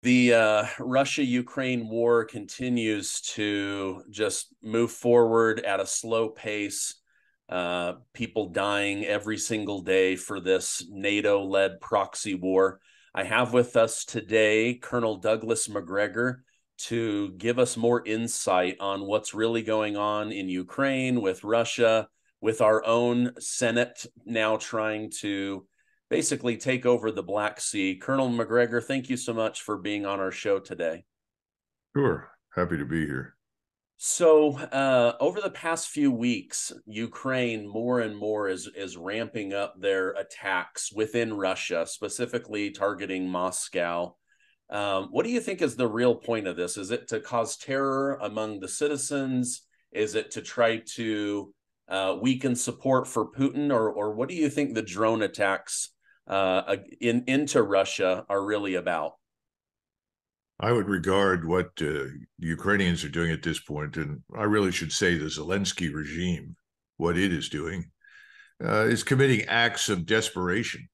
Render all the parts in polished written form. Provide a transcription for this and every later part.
The Russia-Ukraine war continues to just move forward at a slow pace. People dying every single day for this NATO-led proxy war. I have with us today Colonel Douglas Macgregor to give us more insight on what's really going on in Ukraine with Russia, with our own Senate now trying to basically take over the Black Sea. Colonel Macgregor, thank you so much for being on our show today. Sure. Happy to be here. So, over the past few weeks, Ukraine more and more is ramping up their attacks within Russia, specifically targeting Moscow. What do you think is the real point of this? Is it to cause terror among the citizens? Is it to try to weaken support for Putin, or what do you think the drone attacks into Russia are really about? I would regard what the Ukrainians are doing at this point, and I really should say the Zelenskyy regime, what it is doing, is committing acts of desperation,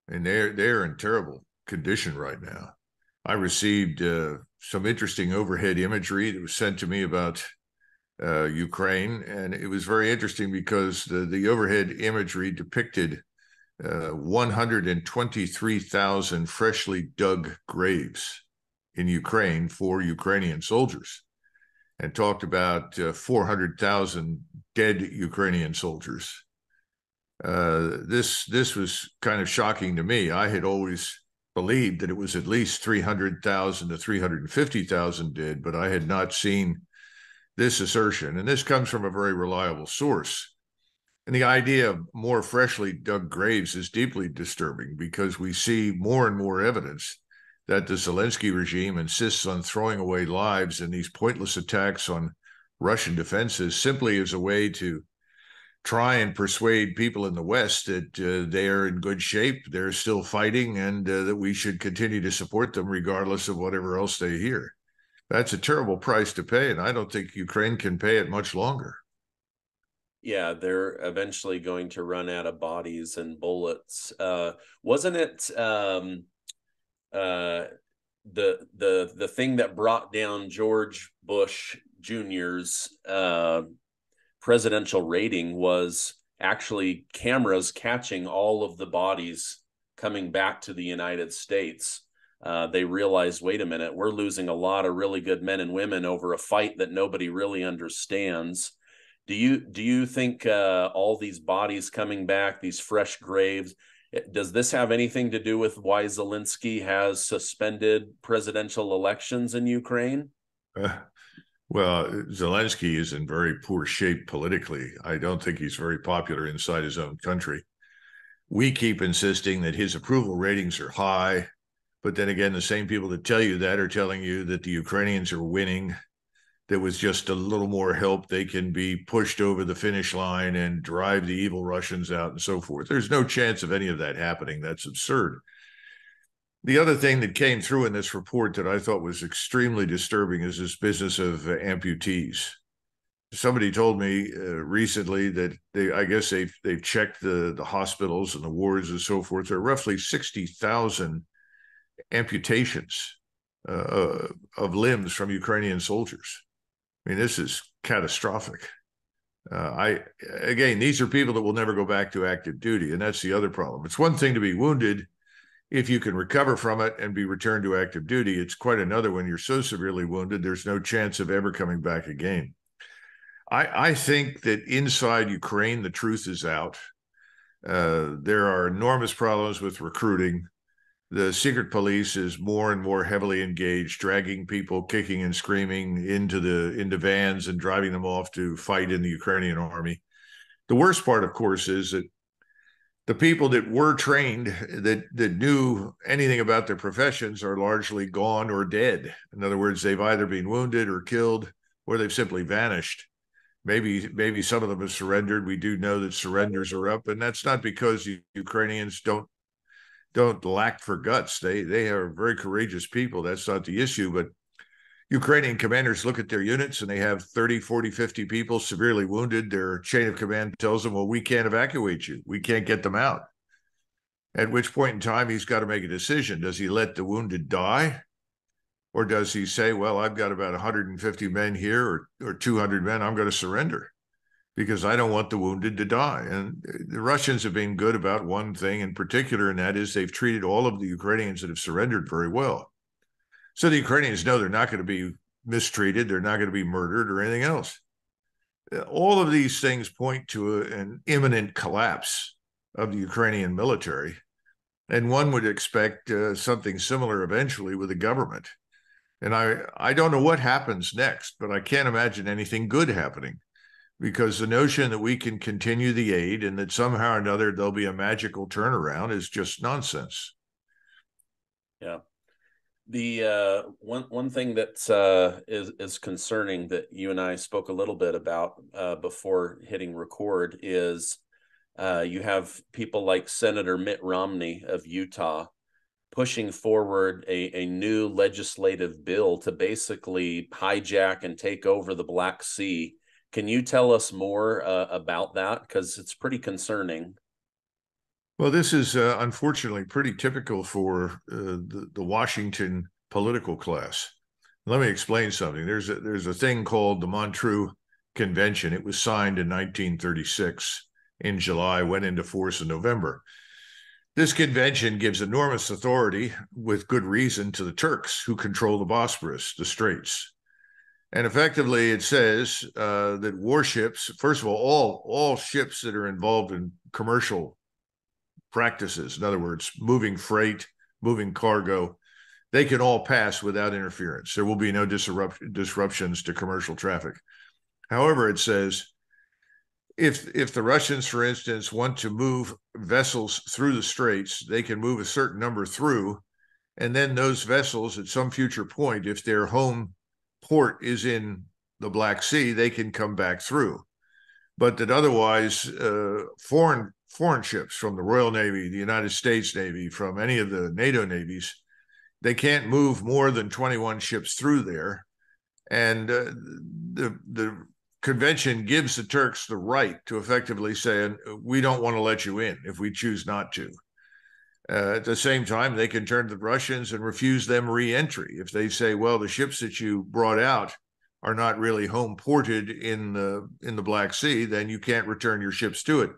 and they're in terrible condition right now. I received some interesting overhead imagery that was sent to me about Ukraine, and it was very interesting because the overhead imagery depicted 123,000 freshly dug graves in Ukraine for Ukrainian soldiers, and talked about 400,000 dead Ukrainian soldiers. This was kind of shocking to me. I had always believed that it was at least 300,000 to 350,000 dead, but I had not seen this assertion. And this comes from a very reliable source. And the idea of more freshly dug graves is deeply disturbing because we see more and more evidence that the Zelenskyy regime insists on throwing away lives in these pointless attacks on Russian defenses simply as a way to try and persuade people in the West that they are in good shape, they're still fighting, and that we should continue to support them regardless of whatever else they hear. That's a terrible price to pay, and I don't think Ukraine can pay it much longer. Yeah, they're eventually going to run out of bodies and bullets. Wasn't it uh, the thing that brought down George Bush Jr.'s presidential rating was actually cameras catching all of the bodies coming back to the United States. They realized, wait a minute, we're losing a lot of really good men and women over a fight that nobody really understands. Do you think all these bodies coming back, these fresh graves, does this have anything to do with why Zelenskyy has suspended presidential elections in Ukraine? Uh, well, Zelenskyy is in very poor shape politically. I don't think he's very popular inside his own country. We keep insisting that his approval ratings are high, but then again, the same people that tell you that are telling you that the Ukrainians are winning. There was just a little more help, they can be pushed over the finish line and drive the evil Russians out and so forth. There's no chance of any of that happening. That's absurd. The other thing that came through in this report that I thought was extremely disturbing is this business of amputees. Somebody told me recently that I guess they've checked the hospitals and the wards and so forth. There are roughly 60,000 amputations of limbs from Ukrainian soldiers. I mean, this is catastrophic. Again, these are people that will never go back to active duty, and that's the other problem. It's one thing to be wounded if you can recover from it and be returned to active duty. It's quite another when you're so severely wounded, there's no chance of ever coming back again. I think that inside Ukraine, the truth is out. There are enormous problems with recruiting. The secret police is more and more heavily engaged, dragging people kicking and screaming into vans and driving them off to fight in the Ukrainian army. The worst part, of course, is that the people that were trained, that knew anything about their professions, are largely gone or dead. In other words, they've either been wounded or killed, or they've simply vanished. Maybe some of them have surrendered. We do know that surrenders are up, and that's not because Ukrainians don't lack for guts. They are very courageous people. That's not the issue. But Ukrainian commanders look at their units and they have 30, 40, 50 people severely wounded. Their chain of command tells them, well, we can't evacuate you. We can't get them out. At which point in time, he's got to make a decision. Does he let the wounded die, Or does he say, well, I've got about 150 men here or 200 men, I'm going to surrender because I don't want the wounded to die? And the Russians have been good about one thing in particular, and that is they've treated all of the Ukrainians that have surrendered very well. So the Ukrainians know they're not going to be mistreated, they're not going to be murdered or anything else. All of these things point to an imminent collapse of the Ukrainian military. And one would expect something similar eventually with the government. And I don't know what happens next, but I can't imagine anything good happening, because the notion that we can continue the aid and that somehow or another there'll be a magical turnaround is just nonsense. Yeah. The one thing that is concerning that you and I spoke a little bit about before hitting record is you have people like Senator Mitt Romney of Utah pushing forward a new legislative bill to basically hijack and take over the Black Sea. Can you tell us more about that? Because it's pretty concerning. Well, this is unfortunately pretty typical for the Washington political class. Let me explain something. There's a thing called the Montreux Convention. It was signed in 1936 in July, went into force in November. This convention gives enormous authority, with good reason, to the Turks, who control the Bosporus, the Straits. And effectively, it says that warships, first of all ships that are involved in commercial practices, in other words, moving freight, moving cargo, they can all pass without interference. There will be no disruptions to commercial traffic. However, it says if the Russians, for instance, want to move vessels through the Straits, they can move a certain number through, and then those vessels at some future point, if their home port is in the Black Sea, they can come back through. But that otherwise, foreign ships from the Royal Navy, the United States Navy, from any of the NATO navies, they can't move more than 21 ships through there. And the convention gives the Turks the right to effectively say, we don't want to let you in if we choose not to. At the same time, they can turn to the Russians and refuse them re-entry. If they say, well, the ships that you brought out are not really home ported in the Black Sea, then you can't return your ships to it.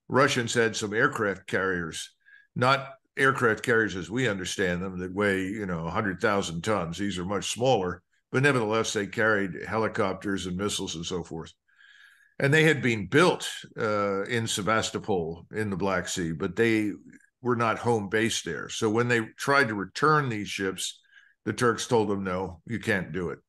Russians had some aircraft carriers, not aircraft carriers as we understand them, that weigh 100,000 tons. These are much smaller, but nevertheless, they carried helicopters and missiles and so forth. And they had been built in Sebastopol in the Black Sea, but they were not home based there. So when they tried to return these ships, the Turks told them, no, you can't do it.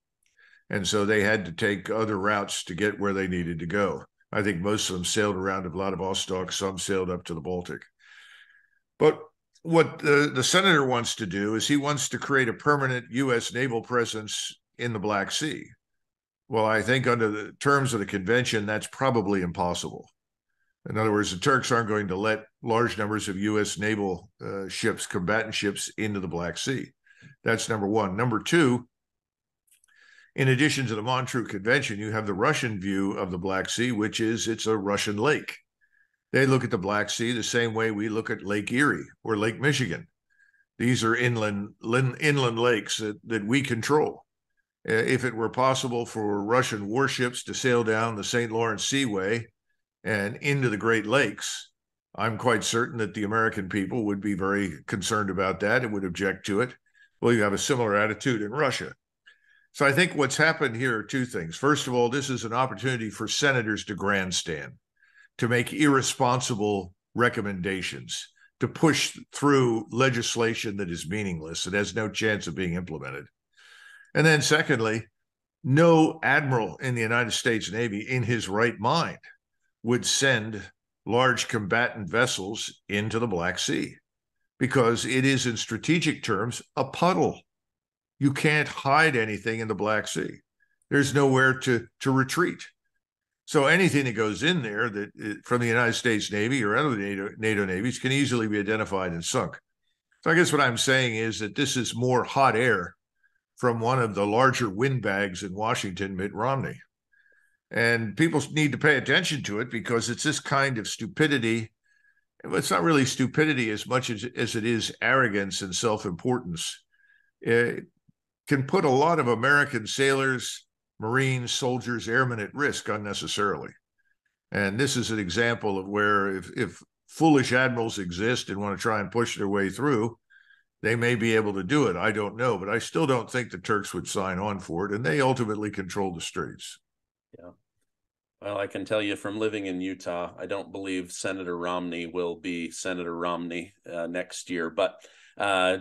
And so they had to take other routes to get where they needed to go. I think most of them sailed around to Vladivostok, some sailed up to the Baltic. But what the senator wants to do is he wants to create a permanent U.S. naval presence in the Black Sea. Well, I think under the terms of the convention, that's probably impossible. In other words, the Turks aren't going to let large numbers of U.S. naval ships, combatant ships, into the Black Sea. That's number one. Number two, in addition to the Montreux Convention, you have the Russian view of the Black Sea, which is it's a Russian lake. They look at the Black Sea the same way we look at Lake Erie or Lake Michigan. These are inland lakes that we control. If it were possible for Russian warships to sail down the St. Lawrence Seaway and into the Great Lakes, I'm quite certain that the American people would be very concerned about that and would object to it. Well, you have a similar attitude in Russia. So I think what's happened here are two things. First of all, this is an opportunity for senators to grandstand, to make irresponsible recommendations, to push through legislation that is meaningless, that has no chance of being implemented. And then secondly, no admiral in the United States Navy in his right mind would send large combatant vessels into the Black Sea, because it is in strategic terms a puddle. You can't hide anything in the Black Sea. There's nowhere to retreat. So anything that goes in there that from the United States Navy or other NATO navies can easily be identified and sunk. So I guess what I'm saying is that this is more hot air from one of the larger windbags in Washington, Mitt Romney. And people need to pay attention to it, because it's this kind of stupidity. It's not really stupidity as much as it is arrogance and self-importance. can put a lot of American sailors, Marines, soldiers, airmen at risk unnecessarily. And this is an example of where if foolish admirals exist and want to try and push their way through, they may be able to do it. I don't know, but I still don't think the Turks would sign on for it, and they ultimately control the straits. Yeah. Well, I can tell you from living in Utah, I don't believe Senator Romney will be Senator Romney next year, but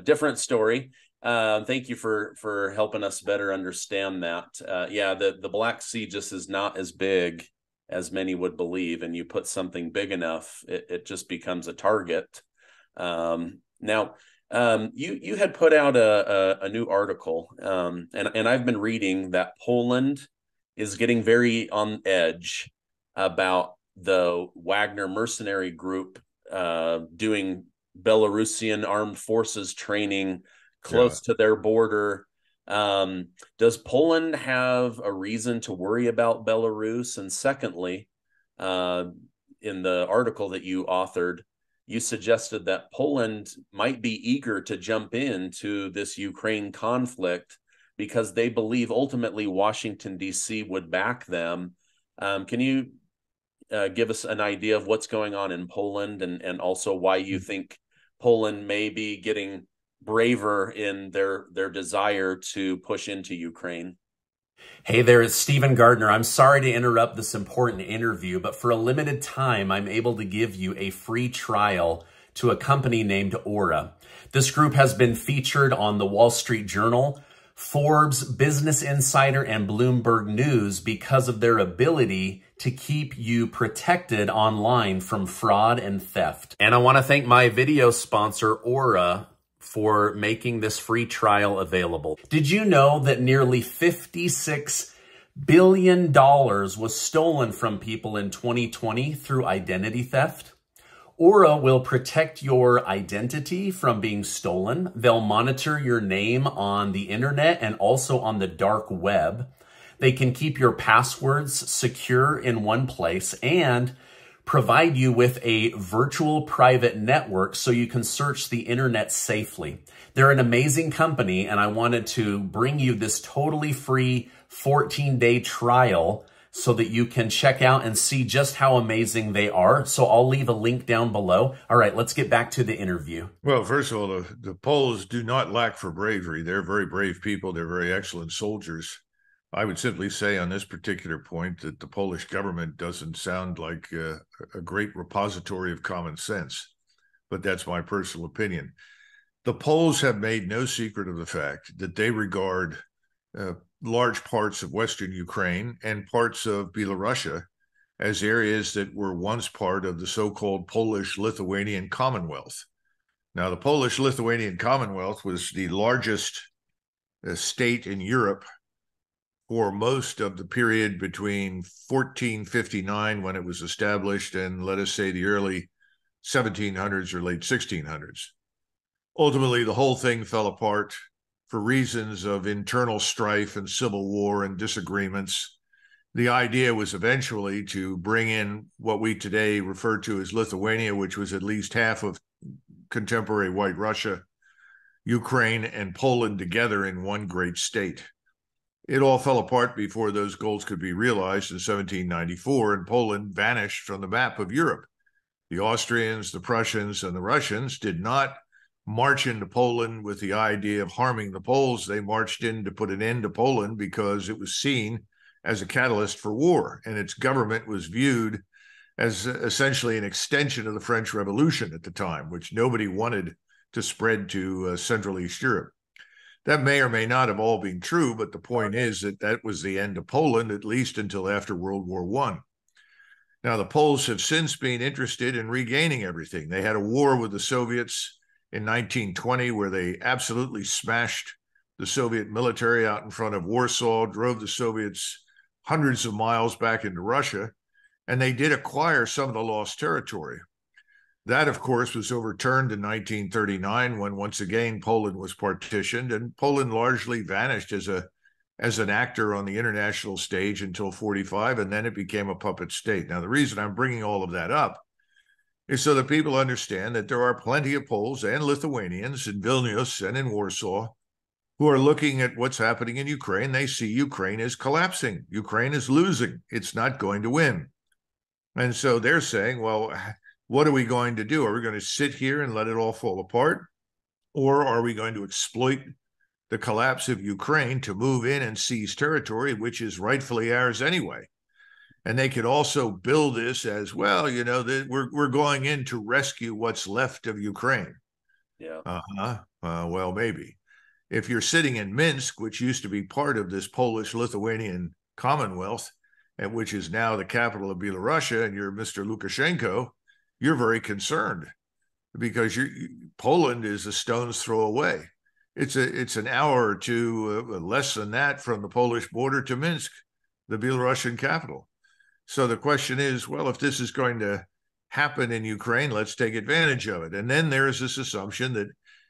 different story. Thank you for helping us better understand that. Yeah, the Black Sea just is not as big as many would believe, and you put something big enough, it just becomes a target. Now, you had put out a new article, and I've been reading that Poland is getting very on edge about the Wagner mercenary group doing Belarusian armed forces training close to their border. Does Poland have a reason to worry about Belarus? And secondly, in the article that you authored, you suggested that Poland might be eager to jump into this Ukraine conflict because they believe ultimately Washington, D.C. would back them. Can you give us an idea of what's going on in Poland and also why you think Poland may be getting braver in their desire to push into Ukraine? Hey there, it's Stephen Gardner. I'm sorry to interrupt this important interview, but for a limited time, I'm able to give you a free trial to a company named Aura. This group has been featured on the Wall Street Journal, Forbes, Business Insider, and Bloomberg News because of their ability to keep you protected online from fraud and theft. And I want to thank my video sponsor, Aura, for making this free trial available. Did you know that nearly $56 billion was stolen from people in 2020 through identity theft? Aura will protect your identity from being stolen. They'll monitor your name on the internet and also on the dark web. They can keep your passwords secure in one place and provide you with a virtual private network so you can search the internet safely. They're an amazing company, and I wanted to bring you this totally free 14-day trial so that you can check out and see just how amazing they are. So I'll leave a link down below. All right, let's get back to the interview. Well, first of all, the Poles do not lack for bravery. They're very brave people. They're very excellent soldiers. I would simply say on this particular point that the Polish government doesn't sound like a great repository of common sense, but that's my personal opinion. The Poles have made no secret of the fact that they regard large parts of Western Ukraine and parts of Belarus as areas that were once part of the so-called Polish-Lithuanian Commonwealth. Now, the Polish-Lithuanian Commonwealth was the largest state in Europe for most of the period between 1459, when it was established, and let us say the early 1700s or late 1600s. Ultimately, the whole thing fell apart for reasons of internal strife and civil war and disagreements. The idea was eventually to bring in what we today refer to as Lithuania, which was at least half of contemporary White Russia, Ukraine, and Poland together in one great state. It all fell apart before those goals could be realized in 1794, and Poland vanished from the map of Europe. The Austrians, the Prussians, and the Russians did not march into Poland with the idea of harming the Poles. They marched in to put an end to Poland because it was seen as a catalyst for war, and its government was viewed as essentially an extension of the French Revolution at the time, which nobody wanted to spread to Central East Europe. That may or may not have all been true, but the point is that that was the end of Poland, at least until after World War I. Now, the Poles have since been interested in regaining everything. They had a war with the Soviets in 1920 where they absolutely smashed the Soviet military out in front of Warsaw, drove the Soviets hundreds of miles back into Russia, and they did acquire some of the lost territory. That, of course, was overturned in 1939 when, once again, Poland was partitioned, and Poland largely vanished as an actor on the international stage until 1945, and then it became a puppet state. Now, the reason I'm bringing all of that up is so that people understand that there are plenty of Poles and Lithuanians in Vilnius and in Warsaw who are looking at what's happening in Ukraine. They see Ukraine is collapsing. Ukraine is losing. It's not going to win. And so they're saying, well, what are we going to do? Are we going to sit here and let it all fall apart? Or are we going to exploit the collapse of Ukraine to move in and seize territory, which is rightfully ours anyway? And they could also build this as, well, you know, we're going in to rescue what's left of Ukraine. Yeah. Well, maybe. If you're sitting in Minsk, which used to be part of this Polish-Lithuanian Commonwealth, and which is now the capital of Belarus, and you're Mr. Lukashenko, you're very concerned because Poland is a stone's throw away. It's an hour or two, less than that, from the Polish border to Minsk, the Belarusian capital. So the question is, well, if this is going to happen in Ukraine, let's take advantage of it. And then there's this assumption that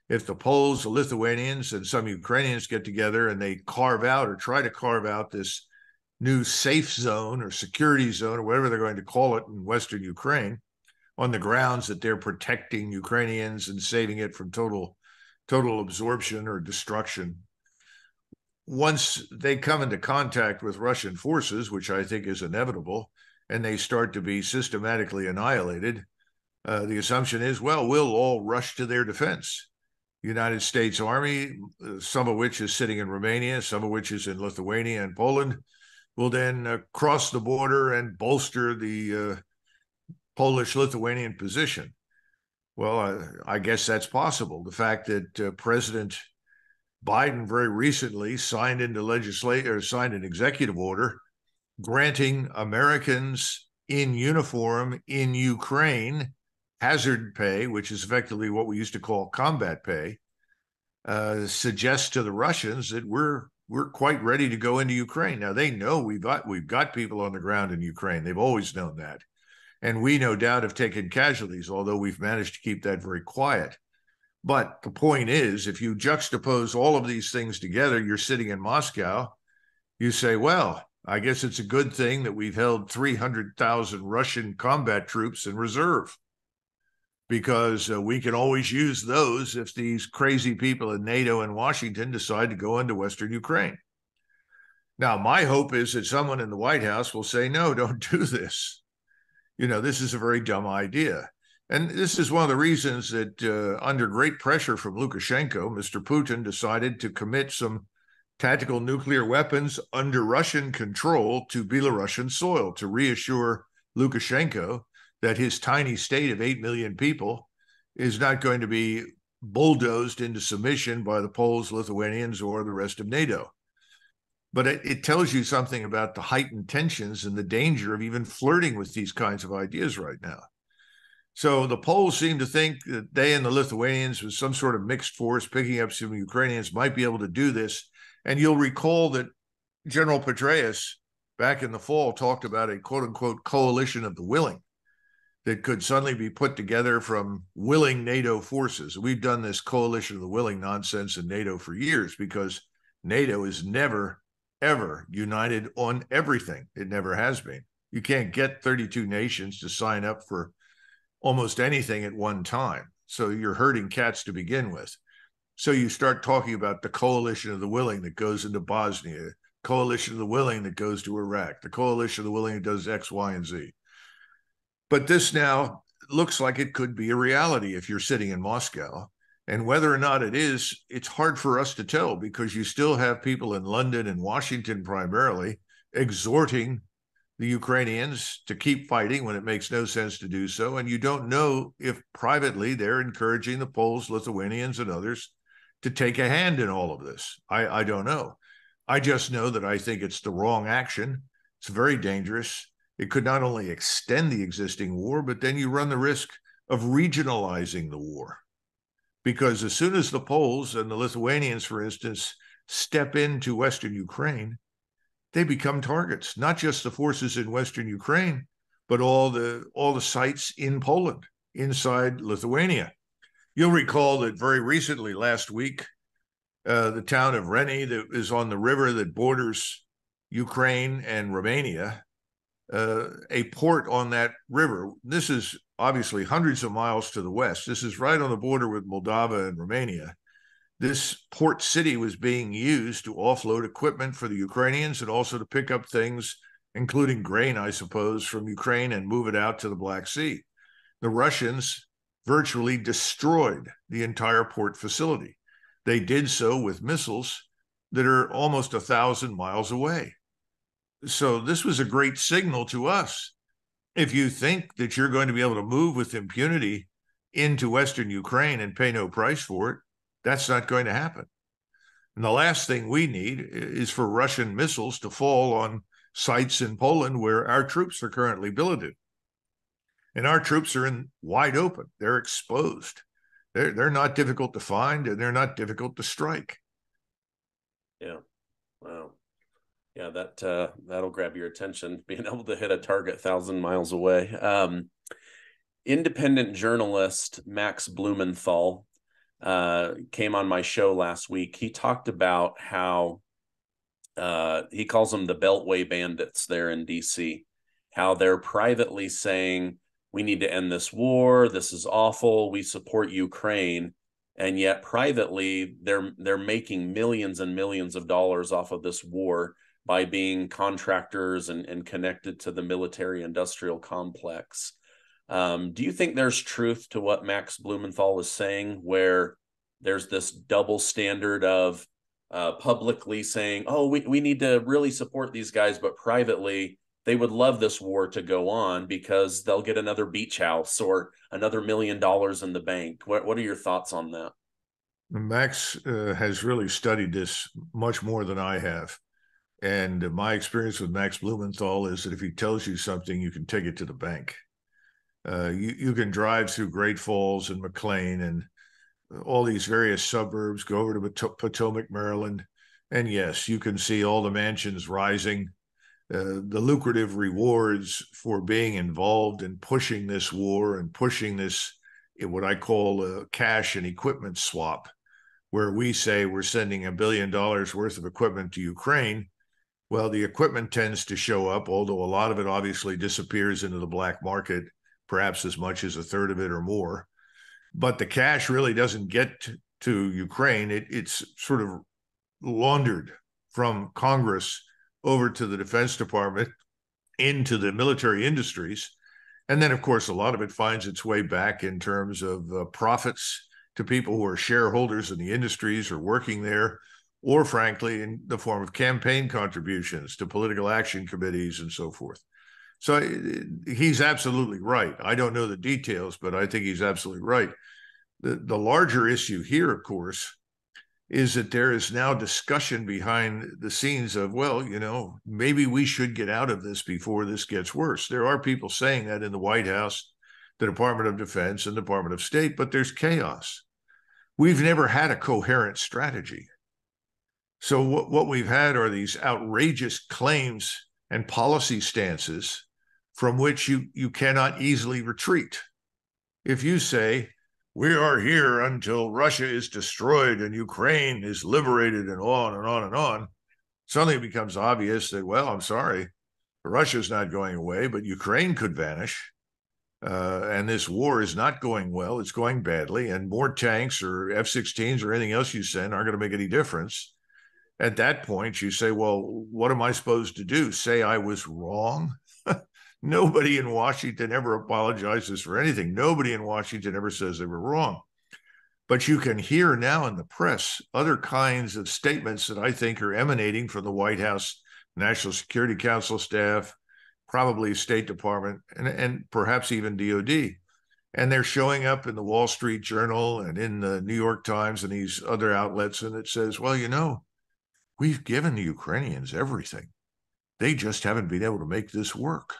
if the Poles, the Lithuanians, and some Ukrainians get together and they carve out or try to carve out this new safe zone or security zone or whatever they're going to call it in Western Ukraine, on the grounds that they're protecting Ukrainians and saving it from total absorption or destruction. Once they come into contact with Russian forces, which I think is inevitable, and they start to be systematically annihilated, the assumption is, well, we'll all rush to their defense. The United States Army, some of which is sitting in Romania, some of which is in Lithuania and Poland, will then cross the border and bolster the Polish-Lithuanian position. Well, I guess that's possible. The fact that President Biden very recently signed an executive order granting Americans in uniform in Ukraine hazard pay, which is effectively what we used to call combat pay, suggests to the Russians that we're quite ready to go into Ukraine. Now, they know we've got people on the ground in Ukraine. They've always known that. And we, no doubt, have taken casualties, although we've managed to keep that very quiet. But the point is, if you juxtapose all of these things together, you're sitting in Moscow, you say, well, I guess it's a good thing that we've held 300,000 Russian combat troops in reserve, because we can always use those if these crazy people in NATO and Washington decide to go into Western Ukraine. Now, my hope is that someone in the White House will say, no, don't do this. You know, this is a very dumb idea. And this is one of the reasons that under great pressure from Lukashenko, Mr. Putin decided to commit some tactical nuclear weapons under Russian control to Belarusian soil to reassure Lukashenko that his tiny state of 8 million people is not going to be bulldozed into submission by the Poles, Lithuanians, or the rest of NATO. But it tells you something about the heightened tensions and the danger of even flirting with these kinds of ideas right now. So the Poles seem to think that they and the Lithuanians, with some sort of mixed force, picking up some Ukrainians, might be able to do this. And you'll recall that General Petraeus, back in the fall, talked about a quote-unquote coalition of the willing that could suddenly be put together from willing NATO forces. We've done this coalition of the willing nonsense in NATO for years because NATO is never, ever united on everything. It never has been. You can't get 32 nations to sign up for almost anything at one time. So you're herding cats to begin with. So you start talking about the coalition of the willing that goes into Bosnia, coalition of the willing that goes to Iraq, the coalition of the willing that does X, Y, and Z. But this now looks like it could be a reality if you're sitting in Moscow. And whether or not it is, it's hard for us to tell because you still have people in London and Washington primarily exhorting the Ukrainians to keep fighting when it makes no sense to do so. And you don't know if privately they're encouraging the Poles, Lithuanians, and others to take a hand in all of this. I don't know. I just know that I think it's the wrong action. It's very dangerous. It could not only extend the existing war, but then you run the risk of regionalizing the war. Because as soon as the Poles and the Lithuanians, for instance, step into Western Ukraine, they become targets, not just the forces in Western Ukraine, but all the sites in Poland, inside Lithuania. You'll recall that very recently, last week, the town of Reni, that is on the river that borders Ukraine and Romania, a port on that river. This is obviously hundreds of miles to the west. This is right on the border with Moldova and Romania. this port city was being used to offload equipment for the Ukrainians and also to pick up things, including grain, I suppose, from Ukraine and move it out to the Black Sea. The Russians virtually destroyed the entire port facility. They did so with missiles that are almost 1,000 miles away. So this was a great signal to us. If you think that you're going to be able to move with impunity into Western Ukraine and pay no price for it, that's not going to happen. And the last thing we need is for Russian missiles to fall on sites in Poland where our troops are currently billeted. And our troops are in wide open. They're exposed. They're not difficult to find, and they're not difficult to strike. Yeah. Wow. Yeah, that'll grab your attention, being able to hit a target 1,000 miles away. Independent journalist Max Blumenthal came on my show last week. He talked about how he calls them the Beltway bandits there in DC, how they're privately saying, we need to end this war. This is awful. We support Ukraine. And yet privately, they're making millions and millions of dollars off of this war by being contractors and connected to the military industrial complex. Do you think there's truth to what Max Blumenthal is saying, where there's this double standard of publicly saying, oh, we need to really support these guys, but privately, they would love this war to go on because they'll get another beach house or another $1 million in the bank? What are your thoughts on that? Max has really studied this much more than I have. And my experience with Max Blumenthal is that if he tells you something, you can take it to the bank. You can drive through Great Falls and McLean and all these various suburbs, go over to Potomac, Maryland, and yes, you can see all the mansions rising, the lucrative rewards for being involved in pushing this war and pushing this, what I call a cash and equipment swap, where we say we're sending $1 billion worth of equipment to Ukraine. Well, the equipment tends to show up, although a lot of it obviously disappears into the black market, perhaps as much as a third of it or more. But the cash really doesn't get to Ukraine. It's sort of laundered from Congress over to the Defense Department into the military industries. And then, of course, a lot of it finds its way back in terms of profits to people who are shareholders in the industries or working there, or frankly, in the form of campaign contributions to political action committees and so forth. So he's absolutely right. I don't know the details, but I think he's absolutely right. The larger issue here, of course, is that there is now discussion behind the scenes of, well, maybe we should get out of this before this gets worse. There are people saying that in the White House, the Department of Defense, and the Department of State, but there's chaos. We've never had a coherent strategy. So what we've had are these outrageous claims and policy stances from which you cannot easily retreat. If you say, we are here until Russia is destroyed and Ukraine is liberated and on and on and on, suddenly it becomes obvious that, well, I'm sorry, Russia's not going away, but Ukraine could vanish. And this war is not going well. It's going badly. And more tanks or F-16s or anything else you send aren't going to make any difference. At that point, you say, well, what am I supposed to do? Say I was wrong? Nobody in Washington ever apologizes for anything. Nobody in Washington ever says they were wrong. But you can hear now in the press other kinds of statements that I think are emanating from the White House, National Security Council staff, probably State Department, and perhaps even DOD. And they're showing up in the Wall Street Journal and in the New York Times and these other outlets, and it says, well, we've given the Ukrainians everything. They just haven't been able to make this work.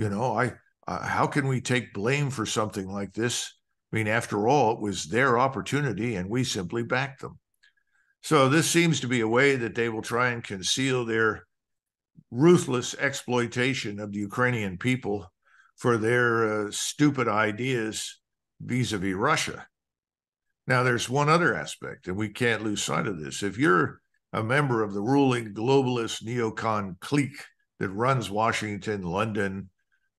How can we take blame for something like this? I mean, after all, it was their opportunity and we simply backed them. So this seems to be a way that they will try and conceal their ruthless exploitation of the Ukrainian people for their stupid ideas vis-a-vis Russia. Now, there's one other aspect, and we can't lose sight of this. If you're a member of the ruling globalist neocon clique that runs Washington, London,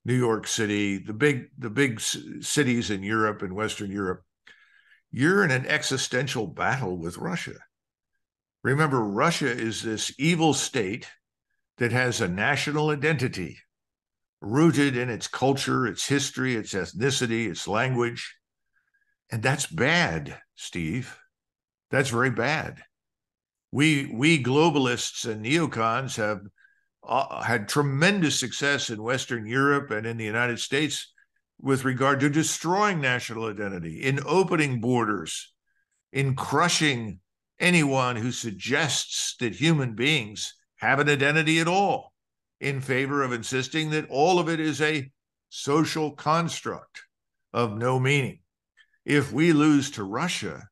New York City, the big cities in Europe and Western Europe, you're in an existential battle with Russia. Remember, Russia is this evil state that has a national identity rooted in its culture, its history, its ethnicity, its language. And that's bad, Steve. That's very bad. We globalists and neocons have had tremendous success in Western Europe and in the United States with regard to destroying national identity, in opening borders, in crushing anyone who suggests that human beings have an identity at all, in favor of insisting that all of it is a social construct of no meaning. If we lose to Russia,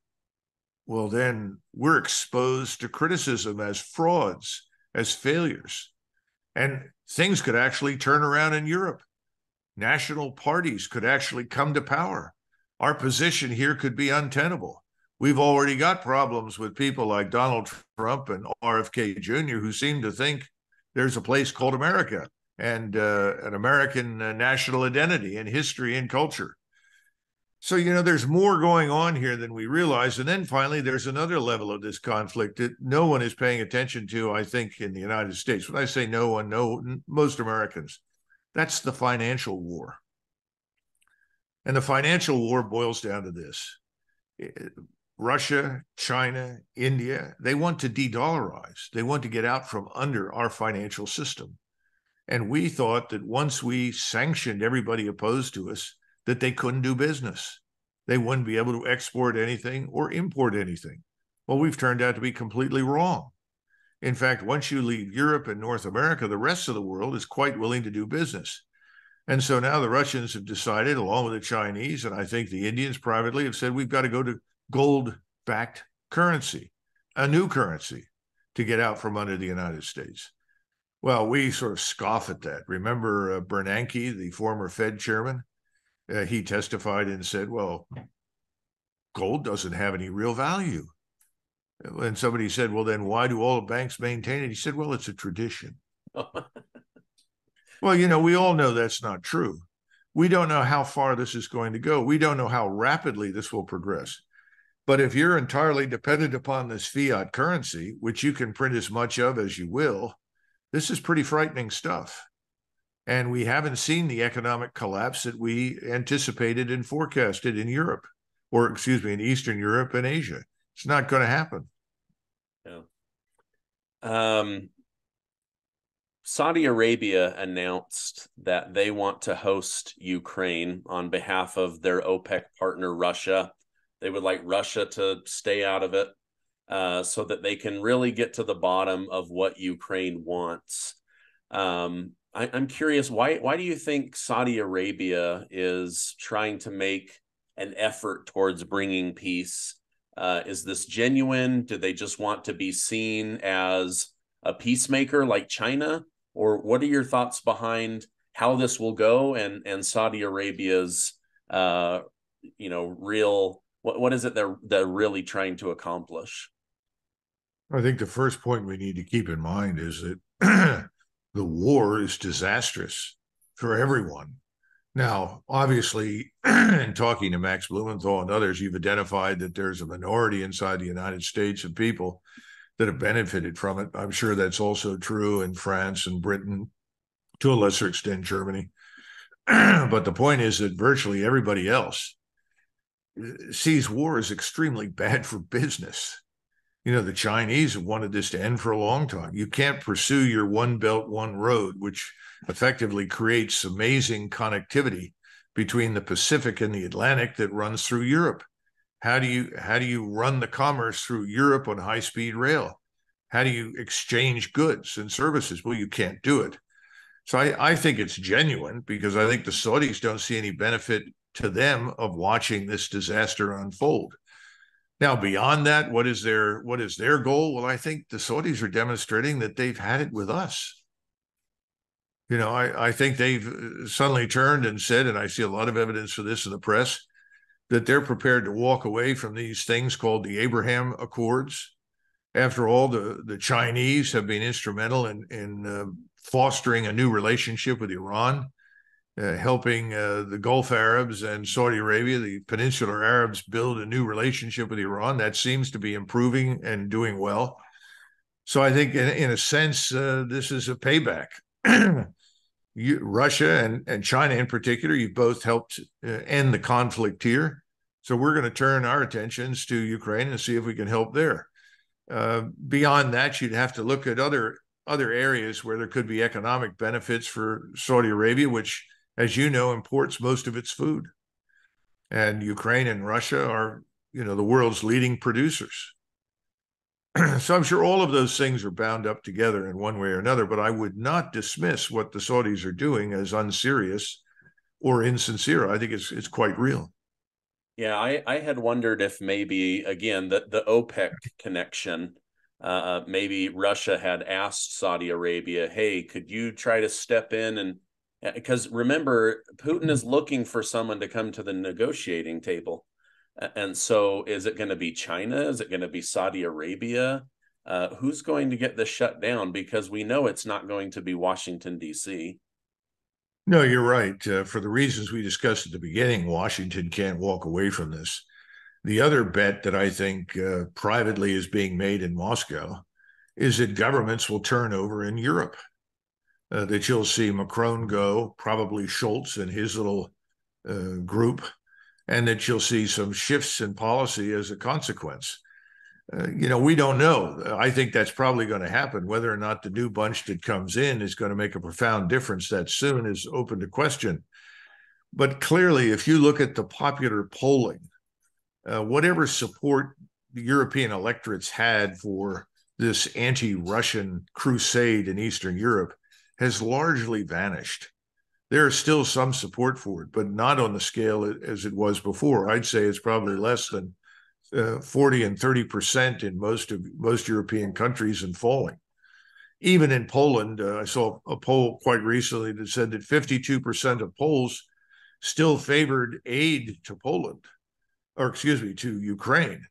well, then we're exposed to criticism as frauds, as failures. And things could actually turn around in Europe. National parties could actually come to power. Our position here could be untenable. We've already got problems with people like Donald Trump and RFK Jr., who seem to think there's a place called America and an American national identity and history and culture. So, there's more going on here than we realize. And then finally, there's another level of this conflict that no one is paying attention to, I think, in the United States. When I say no one, most Americans. That's the financial war. And the financial war boils down to this. Russia, China, India, they want to de-dollarize. They want to get out from under our financial system. And we thought that once we sanctioned everybody opposed to us, that they couldn't do business. They wouldn't be able to export anything or import anything. Well, we've turned out to be completely wrong. In fact, once you leave Europe and North America, the rest of the world is quite willing to do business. And so now the Russians have decided, along with the Chinese, and I think the Indians privately have said, we've got to go to gold-backed currency, a new currency, to get out from under the United States. Well, we sort of scoff at that. Remember Bernanke, the former Fed chairman? He testified and said, well, gold doesn't have any real value. And somebody said, well, then why do all the banks maintain it? He said, well, it's a tradition. Well, we all know that's not true. We don't know how far this is going to go. We don't know how rapidly this will progress. But if you're entirely dependent upon this fiat currency, which you can print as much of as you will, this is pretty frightening stuff. And we haven't seen the economic collapse that we anticipated and forecasted in Europe, in Eastern Europe and Asia. It's not going to happen. Yeah. Saudi Arabia announced that they want to host Ukraine on behalf of their OPEC partner, Russia. They would like Russia to stay out of it so that they can really get to the bottom of what Ukraine wants. I'm curious, why do you think Saudi Arabia is trying to make an effort towards bringing peace? Is this genuine? Do they just want to be seen as a peacemaker like China? Or what are your thoughts behind how this will go and Saudi Arabia's, real, what is it they're really trying to accomplish? I think the first point we need to keep in mind is that the war is disastrous for everyone. Now, obviously, in talking to Max Blumenthal and others, you've identified that there's a minority inside the United States of people that have benefited from it. I'm sure that's also true in France and Britain, to a lesser extent, Germany. But the point is that virtually everybody else sees war as extremely bad for business. The Chinese have wanted this to end for a long time. You can't pursue your one belt, one road, which effectively creates amazing connectivity between the Pacific and the Atlantic that runs through Europe. How do you run the commerce through Europe on high-speed rail? How do you exchange goods and services? Well, you can't do it. So I think it's genuine because I think the Saudis don't see any benefit to them of watching this disaster unfold. Now, beyond that, what is their goal? Well, I think the Saudis are demonstrating that they've had it with us. I think they've suddenly turned and said, and I see a lot of evidence for this in the press, that they're prepared to walk away from these things called the Abraham Accords. After all, the Chinese have been instrumental in fostering a new relationship with Iran. helping the Gulf Arabs and Saudi Arabia, the Peninsular Arabs, build a new relationship with Iran. That seems to be improving and doing well. So I think, in a sense, this is a payback. Russia and China in particular, you've both helped end the conflict here. So we're going to turn our attentions to Ukraine and see if we can help there. Beyond that, you'd have to look at other areas where there could be economic benefits for Saudi Arabia, which, as you know, imports most of its food. And Ukraine and Russia are, the world's leading producers. So I'm sure all of those things are bound up together in one way or another, but I would not dismiss what the Saudis are doing as unserious or insincere. I think it's quite real. Yeah, I had wondered if maybe, again, the OPEC connection, maybe Russia had asked Saudi Arabia, hey, could you try to step in? And because remember, Putin is looking for someone to come to the negotiating table. And so is it going to be China? Is it going to be Saudi Arabia? Who's going to get this shut down? Because we know it's not going to be Washington, D.C. No, you're right. For the reasons we discussed at the beginning, Washington can't walk away from this. The other bet that I think privately is being made in Moscow is that governments will turn over in Europe, that you'll see Macron go, probably Scholz and his little group, and that you'll see some shifts in policy as a consequence. We don't know. I think that's probably going to happen. Whether or not the new bunch that comes in is going to make a profound difference that soon is open to question. But clearly, if you look at the popular polling, whatever support the European electorates had for this anti-Russian crusade in Eastern Europe has largely vanished. There is still some support for it, but not on the scale as it was before. I'd say it's probably less than 40 and 30% in most European countries and falling. Even in Poland, I saw a poll quite recently that said that 52% of Poles still favored aid to Poland, to Ukraine,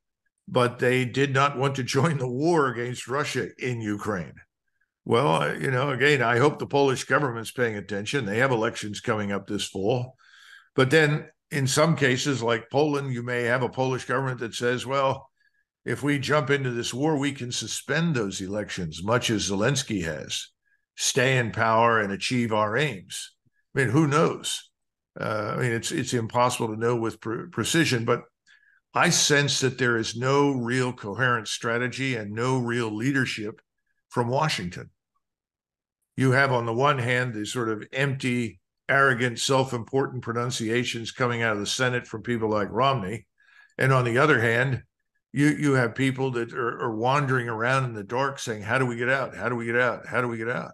but they did not want to join the war against Russia in Ukraine. Well, again, I hope the Polish government's paying attention. They have elections coming up this fall. But then in some cases, like Poland, you may have a Polish government that says, well, if we jump into this war, we can suspend those elections, much as Zelenskyy has, stay in power and achieve our aims. I mean, who knows? It's impossible to know with precision, but I sense that there is no real coherent strategy and no real leadership from Washington. You have, on the one hand, these sort of empty, arrogant, self-important pronunciations coming out of the Senate from people like Romney. And on the other hand, you have people that are wandering around in the dark saying, how do we get out? How do we get out? How do we get out?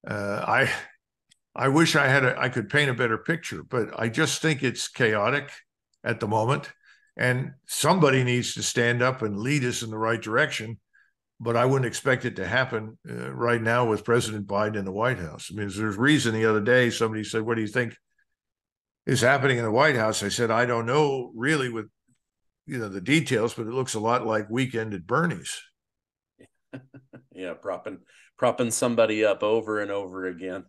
I wish I could paint a better picture, but I just think it's chaotic at the moment. And somebody needs to stand up and lead us in the right direction. But I wouldn't expect it to happen right now with President Biden in the White House. I mean, there's reason the other day somebody said, what do you think is happening in the White House? I said, I don't know really with, the details, but it looks a lot like Weekend at Bernie's. Yeah, propping somebody up over and over again.